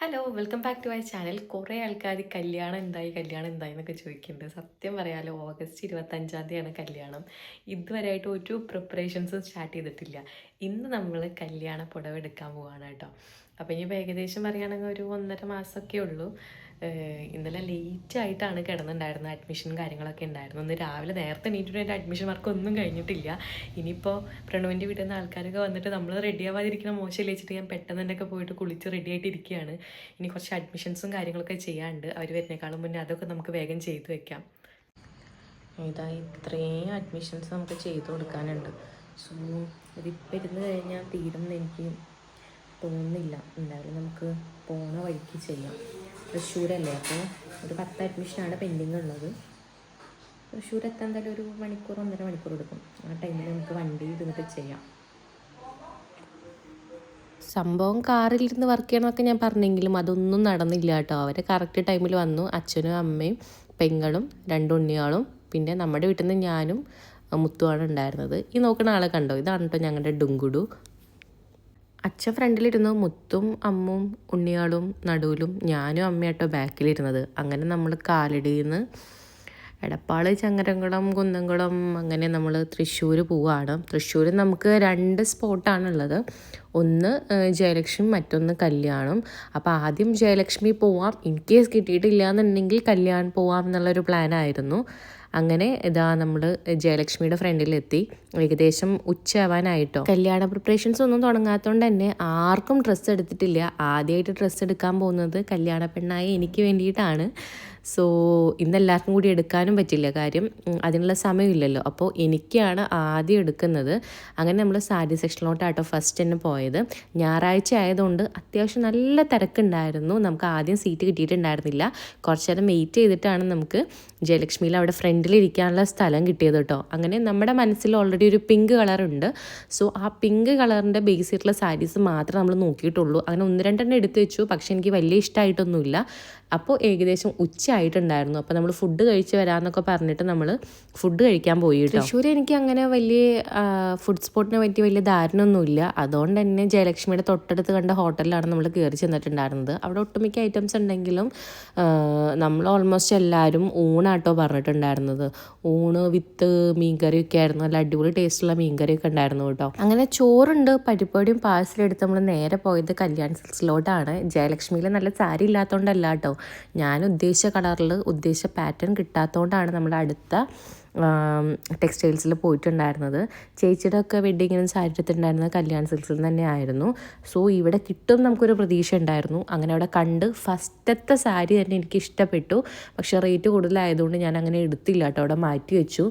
Hello welcome back to my channel. കുറേ ആൾക്കാർ കല്യാണം എന്തായി എന്നൊക്കെ ചോദിക്കുന്നുണ്ട്. സത്യം പറയാലോ, ഓഗസ്റ്റ് 25-ാം തീയതിയാണ് കല്യാണം. ഇതുവരെയായിട്ട് ഒരു പ്രിപ്പറേഷൻസും സ്റ്റാർട്ട് ചെയ്തിട്ടില്ല. ഇന്ന് നമ്മൾ കല്യാണ പുടവ എടുക്കാൻ പോവാണ് കേട്ടോ. അപ്പോൾ ഇനിയിപ്പോൾ ഏകദേശം പറയുകയാണെങ്കിൽ ഒരു 1.5 മാസമൊക്കെ ഉള്ളൂ. ഇന്നലെ ലേറ്റ് ആയിട്ടാണ് കിടന്നുണ്ടായിരുന്നത്. അഡ്മിഷനും കാര്യങ്ങളൊക്കെ ഉണ്ടായിരുന്നു. ഇന്ന് രാവിലെ നേരത്തെ എണീറ്റിട്ട് എൻ്റെ അഡ്മിഷൻ വർക്ക് ഒന്നും കഴിഞ്ഞിട്ടില്ല. ഇനിയിപ്പോൾ പ്രണവിൻ്റെ വീട്ടിൽ നിന്ന് ആൾക്കാരൊക്കെ വന്നിട്ട് നമ്മൾ റെഡി ആവാതിരിക്കുന്ന മോശമല്ലേ വെച്ചിട്ട് ഞാൻ പെട്ടെന്ന് തന്നെയൊക്കെ പോയിട്ട് കുളിച്ച് റെഡി ആയിട്ട് ഇരിക്കുകയാണ്. ഇനി കുറച്ച് അഡ്മിഷൻസും കാര്യങ്ങളൊക്കെ ചെയ്യാനുണ്ട്. അവർ വരുന്നേക്കാളും മുന്നേ അതൊക്കെ നമുക്ക് വേഗം ചെയ്തു വെക്കാം. ഇതാ ഇത്രയും അഡ്മിഷൻസ് നമുക്ക് ചെയ്ത് കൊടുക്കാനുണ്ട്. സോ ഇതിപ്പോൾ ഇരുന്ന് കഴിഞ്ഞാൽ തീരുമെന്ന് എനിക്ക് തോന്നുന്നില്ല. എന്തായാലും നമുക്ക് പോണ വഴിക്ക് ചെയ്യാം. തൃശ്ശൂരല്ലേ, അപ്പോൾ ഒരു 10 അഡ്മിഷനാണ് പെൻഡിങ് ഉള്ളത്. തൃശ്ശൂർ എത്താൻ എന്തായാലും ഒരു മണിക്കൂർ 1.5 മണിക്കൂർ എടുക്കും. ആ ടൈമിൽ നമുക്ക് വണ്ടി ഇരുന്നിട്ട് ചെയ്യാം. സംഭവം കാറിലിരുന്ന് വർക്ക് ചെയ്യണമെന്നൊക്കെ ഞാൻ പറഞ്ഞെങ്കിലും അതൊന്നും നടന്നില്ല കേട്ടോ. അവർ കറക്റ്റ് ടൈമിൽ വന്നു. അച്ഛനും അമ്മയും പെങ്ങളും 2 ഉണ്ണിയാളും പിന്നെ നമ്മുടെ വീട്ടിൽ നിന്ന് ഞാനും മുത്തുവാണ് ഉണ്ടായിരുന്നത്. ഈ നോക്കുന്ന ആളെ കണ്ടോ, ഇതാണ് കേട്ടോ ഞങ്ങളുടെ ഡുങ്കുടു. അച്ഛൻ ഫ്രണ്ടിലിരുന്നു, മുത്തും അമ്മും ഉണ്ണിയാളും നടുവിലും, ഞാനും അമ്മയാട്ടോ ബാക്കിലിരുന്നത്. അങ്ങനെ നമ്മൾ കാലടിയിൽ നിന്ന് എടപ്പാൾ, ചങ്ങരംകുളം, കുന്നംകുളം അങ്ങനെ നമ്മൾ തൃശ്ശൂർ പോവുകയാണ്. തൃശ്ശൂർ നമുക്ക് 2 സ്പോട്ടാണുള്ളത്. ഒന്ന് ജയലക്ഷ്മി, മറ്റൊന്ന് കല്യാണം. അപ്പോൾ ആദ്യം ജയലക്ഷ്മി പോവാം, ഇൻ കേസ് കിട്ടിയിട്ടില്ല എന്നുണ്ടെങ്കിൽ കല്യാണം പോവാം എന്നുള്ളൊരു പ്ലാനായിരുന്നു. അങ്ങനെ ഇതാ നമ്മൾ ജയലക്ഷ്മിയുടെ ഫ്രണ്ടിലെത്തി. ഏകദേശം ഉച്ചയാവാനായിട്ടോ. കല്യാണ പ്രിപ്പറേഷൻസ് ഒന്നും തുടങ്ങാത്തതുകൊണ്ട് തന്നെ ആർക്കും ഡ്രസ്സ് എടുത്തിട്ടില്ല. ആദ്യമായിട്ട് ഡ്രസ്സ് എടുക്കാൻ പോകുന്നത് കല്യാണ പെണ്ണായി എനിക്ക് വേണ്ടിയിട്ടാണ്. സോ ഇന്നെല്ലാവർക്കും കൂടി എടുക്കാനും പറ്റില്ല, കാര്യം അതിനുള്ള സമയമില്ലല്ലോ. അപ്പോൾ എനിക്കാണ് ആദ്യം എടുക്കുന്നത്. അങ്ങനെ നമ്മൾ സാരി സെക്ഷനിലോട്ടാട്ടോ ഫസ്റ്റ് തന്നെ പോയത്. ഞായറാഴ്ച ആയതുകൊണ്ട് അത്യാവശ്യം നല്ല തിരക്കുണ്ടായിരുന്നു. നമുക്ക് ആദ്യം സീറ്റ് കിട്ടിയിട്ടുണ്ടായിരുന്നില്ല. കുറച്ച് നേരം വെയിറ്റ് ചെയ്തിട്ടാണ് നമുക്ക് ജയലക്ഷ്മിയിൽ അവിടെ ഫ്രണ്ടിലിരിക്കാനുള്ള സ്ഥലം കിട്ടിയത് കേട്ടോ. അങ്ങനെ നമ്മുടെ മനസ്സിൽ ഓൾറെഡി ഒരു പിങ്ക് കളറുണ്ട്. സോ ആ പിങ്ക് കളറിൻ്റെ ബേസ് ചെയ്തിട്ടുള്ള സാരീസ് മാത്രമേ നമ്മൾ നോക്കിയിട്ടുള്ളൂ. അങ്ങനെ 1-2 എടുത്ത് വെച്ചു, പക്ഷെ എനിക്ക് വലിയ ഇഷ്ടമായിട്ടൊന്നുമില്ല. അപ്പോൾ ഏകദേശം ഉച്ചയായിട്ടുണ്ടായിരുന്നു. അപ്പോൾ നമ്മൾ ഫുഡ് കഴിച്ച് വരാമെന്നൊക്കെ പറഞ്ഞിട്ട് നമ്മൾ ഫുഡ് കഴിക്കാൻ പോയി കേട്ടോ. തൃശ്ശൂർ എനിക്ക് അങ്ങനെ വലിയ ഫുഡ് സ്പോട്ടിനെ പറ്റി വലിയ ധാരണയൊന്നുമില്ല. അതുകൊണ്ട് തന്നെ ജയലക്ഷ്മിയുടെ തൊട്ടടുത്ത് കണ്ട ഹോട്ടലിലാണ് നമ്മൾ കയറി ചെന്നിട്ടുണ്ടായിരുന്നത്. അവിടെ ഒട്ടുമിക്ക ഐറ്റംസ് ഉണ്ടെങ്കിലും നമ്മൾ ഓൾമോസ്റ്റ് എല്ലാവരും ഊണാട്ടോ പറഞ്ഞിട്ടുണ്ടായിരുന്നത്. ഊണ് വിത്ത് മീൻകറിയൊക്കെ ആയിരുന്നു. നല്ല അടിപൊളി ടേസ്റ്റുള്ള മീൻകറിയൊക്കെ ഉണ്ടായിരുന്നു കേട്ടോ. അങ്ങനെ ചോറുണ്ട്, പരിപാടിയും പാഴ്സലെടുത്ത് നമ്മൾ നേരെ പോയത് കല്യാൺ സിൽക്സിലോട്ടാണ്. ജയലക്ഷ്മിയിൽ നല്ല സാരി ഇല്ലാത്തതുകൊണ്ടല്ല കേട്ടോ, ഞാൻ ഉദ്ദേശിച്ച കളറിൽ ഉദ്ദേശിച്ച പാറ്റേൺ കിട്ടാത്തതുകൊണ്ടാണ് നമ്മൾ അടുത്ത ടെക്സ്റ്റൈൽസിൽ പോയിട്ടുണ്ടായിരുന്നത്. ചേച്ചിയുടെ ഒക്കെ വെഡ്ഡിങ്ങിനും സാരി എടുത്തിട്ടുണ്ടായിരുന്നത് കല്യാൺ സിൽക്സിൽ തന്നെ ആയിരുന്നു. സോ ഇവിടെ കിട്ടും നമുക്കൊരു പ്രതീക്ഷ ഉണ്ടായിരുന്നു. അങ്ങനെ അവിടെ കണ്ട് ഫസ്റ്റത്തെ സാരി തന്നെ എനിക്ക് ഇഷ്ടപ്പെട്ടു. പക്ഷേ റേറ്റ് കൂടുതലായതുകൊണ്ട് ഞാൻ അങ്ങനെ എടുത്തില്ല കേട്ടോ, അവിടെ മാറ്റി വെച്ചു.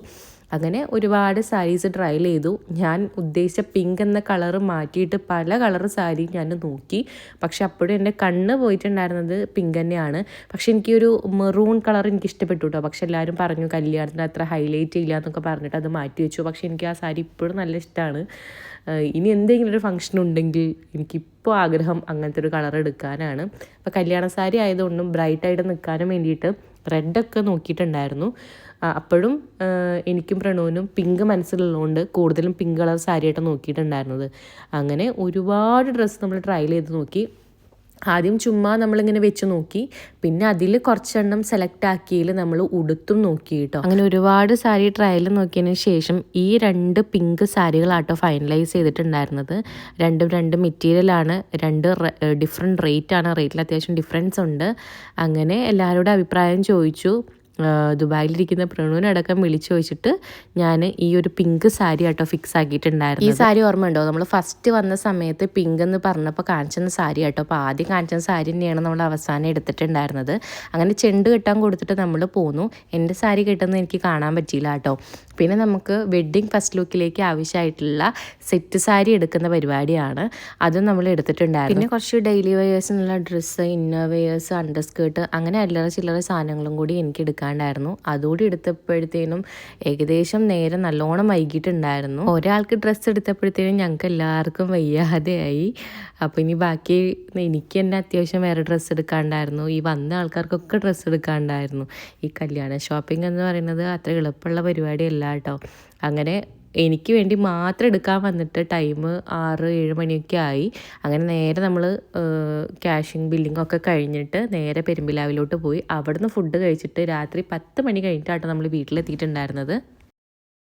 അങ്ങനെ ഒരുപാട് സാരീസ് ട്രയൽ ചെയ്തു. ഞാൻ ഉദ്ദേശിച്ച പിങ്ക് എന്ന കളറ് മാറ്റിയിട്ട് പല കളർ സാരി ഞാൻ നോക്കി. പക്ഷെ അപ്പോഴും എൻ്റെ കണ്ണ് പോയിട്ടുണ്ടായിരുന്നത് പിങ്ക് തന്നെയാണ്. പക്ഷെ എനിക്കൊരു മെറൂൺ കളർ എനിക്ക് ഇഷ്ടപ്പെട്ടു കേട്ടോ. പക്ഷെ എല്ലാവരും പറഞ്ഞു കല്യാണത്തിന് അത്ര ഹൈലൈറ്റ് ഇല്ല എന്നൊക്കെ പറഞ്ഞിട്ട് അത് മാറ്റി വെച്ചു. പക്ഷെ എനിക്ക് ആ സാരി ഇപ്പോഴും നല്ല ഇഷ്ടമാണ്. ഇനി എന്തെങ്കിലും ഒരു ഫംഗ്ഷൻ ഉണ്ടെങ്കിൽ എനിക്കിപ്പോൾ ആഗ്രഹം അങ്ങനത്തെ ഒരു കളർ എടുക്കാനാണ്. അപ്പോൾ കല്യാണ സാരി ആയതുകൊണ്ടും ബ്രൈറ്റായിട്ട് നിൽക്കാനും വേണ്ടിയിട്ട് റെഡൊക്കെ നോക്കിയിട്ടുണ്ടായിരുന്നു. അപ്പോഴും എനിക്കും പ്രണവിനും പിങ്ക് മനസ്സിലുള്ളതുകൊണ്ട് കൂടുതലും പിങ്ക് കളർ സാരിയായിട്ട് നോക്കിയിട്ടുണ്ടായിരുന്നത്. അങ്ങനെ ഒരുപാട് ഡ്രസ്സ് നമ്മൾ ട്രയൽ ചെയ്ത് നോക്കി. ആദ്യം ചുമ്മാ നമ്മളിങ്ങനെ വെച്ച് നോക്കി, പിന്നെ അതിൽ കുറച്ചെണ്ണം സെലക്ട് ആക്കിയതിൽ നമ്മൾ ഉടുത്തും നോക്കി കേട്ടോ. അങ്ങനെ ഒരുപാട് സാരി ട്രയൽ നോക്കിയതിന് ശേഷം ഈ 2 പിങ്ക് സാരികളാട്ടോ ഫൈനലൈസ് ചെയ്തിട്ടുണ്ടായിരുന്നത്. 2 മെറ്റീരിയലാണ്, 2 ഡിഫറെൻറ്റ് റേറ്റാണ്. റേറ്റിൽ അത്യാവശ്യം ഡിഫറൻസ് ഉണ്ട്. അങ്ങനെ എല്ലാവരോടും അഭിപ്രായം ചോദിച്ചു. ദുബായിലിരിക്കുന്ന പ്രണവിനടക്കം വിളിച്ചു ചോദിച്ചിട്ട് ഞാൻ ഈ ഒരു പിങ്ക് സാരി ആട്ടോ ഫിക്സ് ആക്കിയിട്ടുണ്ടായിരുന്നു. ഈ സാരി ഓർമ്മയുണ്ടോ, നമ്മൾ ഫസ്റ്റ് വന്ന സമയത്ത് പിങ്ക് എന്ന് പറഞ്ഞപ്പോൾ കാണിച്ചെന്ന സാരി ആട്ടോ. അപ്പോൾ ആദ്യം കാണിച്ച സാരി തന്നെയാണ് നമ്മൾ അവസാനം എടുത്തിട്ടുണ്ടായിരുന്നത്. അങ്ങനെ ചെണ്ട് കെട്ടാൻ കൊടുത്തിട്ട് നമ്മൾ പോന്നു. എൻ്റെ സാരി കെട്ടുന്നത് എനിക്ക് കാണാൻ പറ്റിയില്ല കേട്ടോ. പിന്നെ നമുക്ക് വെഡ്ഡിങ് ഫസ്റ്റ് ലുക്കിലേക്ക് ആവശ്യമായിട്ടുള്ള സെറ്റ് സാരി എടുക്കുന്ന പരിപാടിയാണ്. അതും നമ്മൾ എടുത്തിട്ടുണ്ടായിരുന്നു. പിന്നെ കുറച്ച് ഡെയിലി വെയേഴ്സിനുള്ള dress, inner wears, under skirt, അങ്ങനെ അല്ലറ ചില്ലറ സാധനങ്ങളും കൂടി എനിക്ക് എടുക്കാണ്ടായിരുന്നു. അതുകൂടി എടുത്തപ്പോഴത്തേനും ഏകദേശം നേരം നല്ലോണം വൈകിട്ടുണ്ടായിരുന്നു. ഒരാൾക്ക് ഡ്രസ്സ് എടുത്തപ്പോഴത്തേനും ഞങ്ങൾക്ക് എല്ലാവർക്കും വയ്യാതെയായി. അപ്പോൾ ഇനി ബാക്കി എനിക്ക് തന്നെ അത്യാവശ്യം വേറെ ഡ്രസ്സ് എടുക്കാണ്ടായിരുന്നു. ഈ വന്ന ആൾക്കാർക്കൊക്കെ ഡ്രസ്സ് എടുക്കാണ്ടായിരുന്നു. ഈ കല്യാണ ഷോപ്പിംഗ് എന്ന് പറയുന്നത് അത്ര എളുപ്പമുള്ള പരിപാടിയല്ല കേട്ടോ. അങ്ങനെ എനിക്ക് വേണ്ടി മാത്രം എടുക്കാൻ വന്നിട്ട് ടൈം 6-7 മണിയൊക്കെ ആയി. അങ്ങനെ നേരെ നമ്മൾ ക്യാഷിങ് ബില്ലിംഗ് ഒക്കെ കഴിഞ്ഞിട്ട് നേരെ പെരുമ്പിലാവിലോട്ട് പോയി. അവിടുന്ന് ഫുഡ് കഴിച്ചിട്ട് രാത്രി 10 മണി കഴിഞ്ഞിട്ടാണ് നമ്മൾ വീട്ടിലെത്തിയിട്ടുണ്ടായിരുന്നത്.